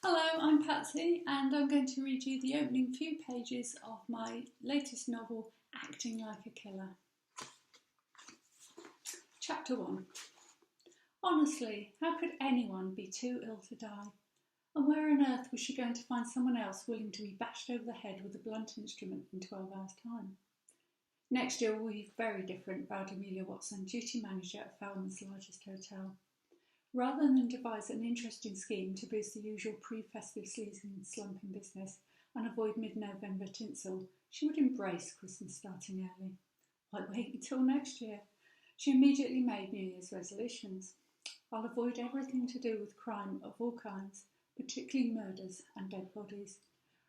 Hello, I'm Patsy and I'm going to read you the opening few pages of my latest novel, Acting Like a Killer. Chapter 1. Honestly, how could anyone be too ill to die? And where on earth was she going to find someone else willing to be bashed over the head with a blunt instrument in 12 hours' time? Next year will be very different, vowed Amelia Watson, duty manager at Falmouth's largest hotel. Rather than devise an interesting scheme to boost the usual pre-festive sleazing and slump in business and avoid mid-November tinsel, she would embrace Christmas starting early. Why wait until next year? She immediately made New Year's resolutions. I'll avoid everything to do with crime of all kinds, particularly murders and dead bodies.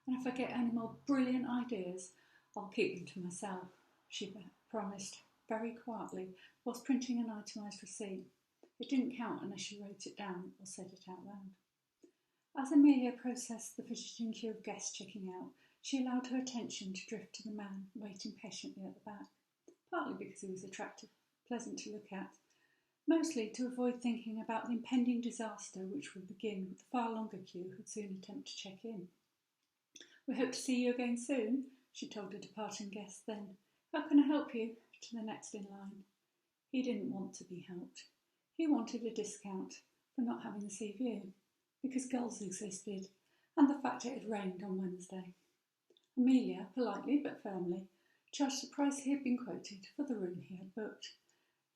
And if I get any more brilliant ideas, I'll keep them to myself, she promised very quietly whilst printing an itemised receipt. It didn't count unless she wrote it down or said it out loud. As Amelia processed the fidgeting queue of guests checking out, she allowed her attention to drift to the man waiting patiently at the back, partly because he was attractive, pleasant to look at, mostly to avoid thinking about the impending disaster which would begin with the far longer queue who'd soon attempt to check in. "We hope to see you again soon," she told a departing guest then. "How can I help you?" to the next in line. He didn't want to be helped. He wanted a discount for not having the sea view, because gulls existed, and the fact it had rained on Wednesday. Amelia, politely but firmly, charged the price he had been quoted for the room he had booked.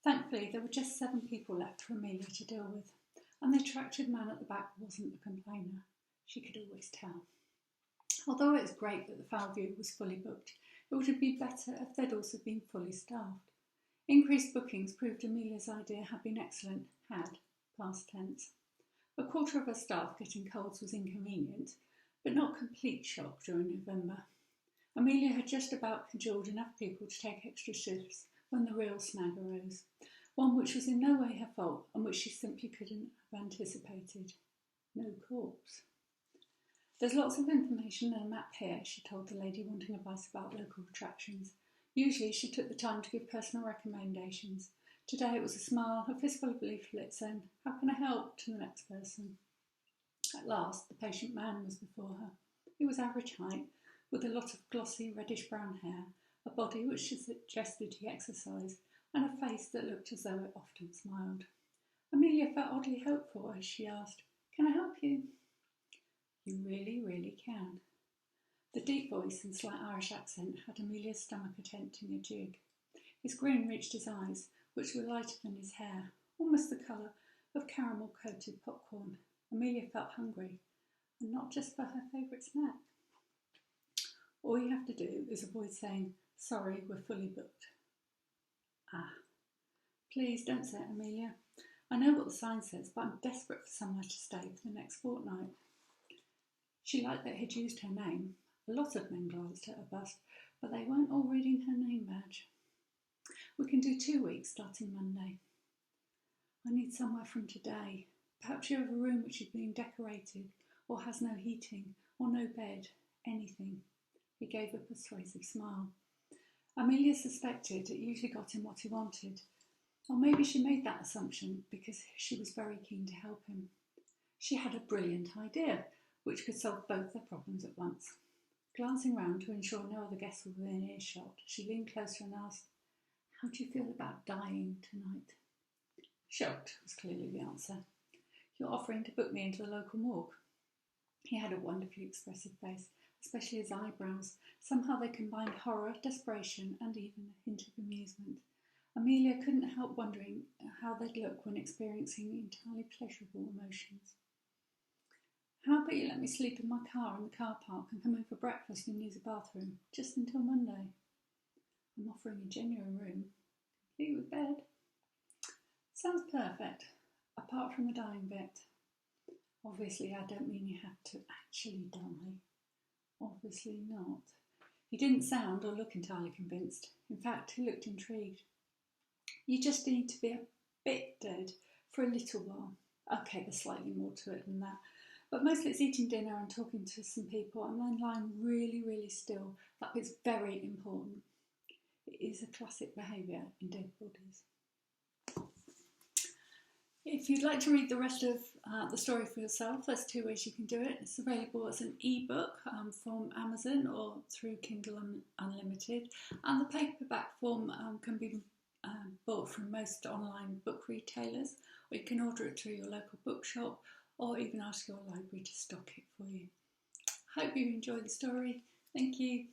Thankfully, there were just 7 people left for Amelia to deal with, and the attractive man at the back wasn't a complainer. She could always tell. Although it was great that the foul view was fully booked, it would have been better if they'd also been fully staffed. Increased bookings proved Amelia's idea had been excellent, past tense. A quarter of her staff getting colds was inconvenient, but not complete shock during November. Amelia had just about cajoled enough people to take extra shifts when the real snag arose, one which was in no way her fault and which she simply couldn't have anticipated. No corpse. "There's lots of information and a map here," she told the lady wanting advice about local attractions. Usually she took the time to give personal recommendations. Today it was a smile, a fistful of leaflets and "How can I help?" to the next person. At last the patient man was before her. He was average height, with a lot of glossy reddish-brown hair, a body which suggested he exercised, and a face that looked as though it often smiled. Amelia felt oddly hopeful as she asked, "Can I help you?" "You really, really can." The deep voice and slight Irish accent had Amelia's stomach attempting a jig. His grin reached his eyes, which were lighter than his hair, almost the colour of caramel-coated popcorn. Amelia felt hungry, and not just for her favourite snack. "All you have to do is avoid saying, 'Sorry, we're fully booked.'" "Ah." "Please don't say it, Amelia. I know what the sign says, but I'm desperate for somewhere to stay for the next fortnight." She liked that he'd used her name. A lot of men glanced at her bust, but they weren't all reading her name badge. "We can do 2 weeks, starting Monday." "I need somewhere from today. Perhaps you have a room which is being decorated, or has no heating, or no bed, anything." He gave a persuasive smile. Amelia suspected it usually got him what he wanted, or maybe she made that assumption because she was very keen to help him. She had a brilliant idea, which could solve both their problems at once. Glancing round to ensure no other guests were within earshot, she leaned closer and asked, "How do you feel about dying tonight?" "Shocked," was clearly the answer. "You're offering to book me into the local morgue?" He had a wonderfully expressive face, especially his eyebrows. Somehow they combined horror, desperation, and even a hint of amusement. Amelia couldn't help wondering how they'd look when experiencing entirely pleasurable emotions. "How about you let me sleep in my car in the car park and come home for breakfast and use the bathroom, just until Monday?" "I'm offering a genuine room, complete with bed." "Sounds perfect, apart from the dying bit. Obviously, I don't mean you have to actually die." "Obviously not." He didn't sound or look entirely convinced. In fact, he looked intrigued. "You just need to be a bit dead for a little while." "Okay, there's slightly more to it than that. But mostly it's eating dinner and talking to some people and then lying really, really still. That bit's very important. It is a classic behaviour in dead bodies." If you'd like to read the rest of the story for yourself, there's two ways you can do it. It's available as an ebook from Amazon or through Kindle Unlimited, and the paperback form can be bought from most online book retailers, or you can order it through your local bookshop, or even ask your library to stock it for you. Hope you enjoy the story. Thank you.